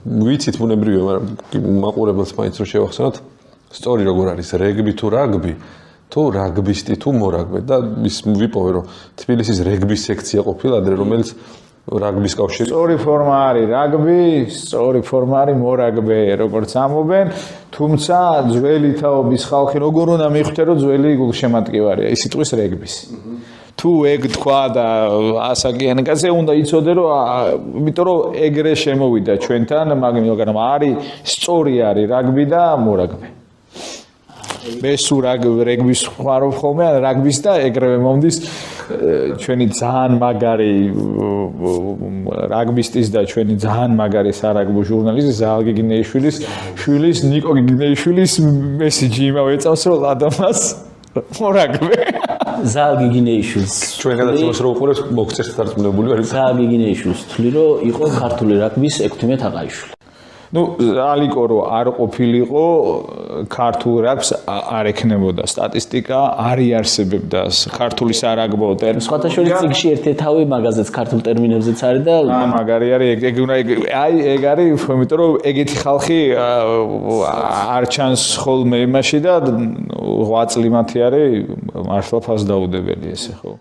ვიცით ბუნებრივია, მაგრამ მაყურებელს მაინც რომ შევახსენოთ, სწორი როგორ არის რეგბი თუ რაგბი, თუ რაგბისტი თუ მორაგბე და ის ვიპოვე რომ თბილისის რეგბის სექცია ყოფილა ადრე რომელიც რაგბის კავშირი. სწორი ფორმა არის რაგბი, სწორი ფორმა არის მორაგბე, როგორც ამობენ, თუმცა ძველი თაობის ხალხი როგორ უნდა მიხვდე რომ ძველი გულშემატკივარია ის სიტყვის რეგბის. თუ ეგ თქვა და ასაკიანი კაცი უნდა იცოდე რომ იმიტომ რომ ეგრე შემოვიდა ჩვენთან, მაგრამ არის სწორი არის რაგბი და მორაგბე. მე სულ რეგბის ხარო ხოლმე რაგბის და ეგრევე მომდის ჩვენი ძალიან მაგარი რაგბისტის და ჩვენი ძალიან მაგარი სარაგბო ჟურნალისტი ზალ გიგნეიშვილის შვილის ნიკო გიგნეიშვილის მესიჯი იმავე წავს რომ ლადამას მორაგბე ზალ გიგნეიშვილს ჩვენ გადაცემას რო უყურებს მოგწეს დარწმუნებული ვარ ზალ გიგნეიშვილს თვლი რომ იყო ქართული რაგბის 16 აყაიშვილი ну ალიკო რო არ ყოფილიყო ქართულ რაგბს არ ექნებოდა სტატისტიკა არ იარსებებდა ქართული სარაგბო ტერმინი სხვათა შორის წიგში ერთ-ერთი მაგაზეც ქართულ ტერმინებზეც არის და მაგარი არის ეგ არის იმიტომ რომ ეგეთი ხალხი არ ჩანს ხოლმე იმაში და 8 წლი მათი არის მართლა ფასდაუდებელი ესე ხო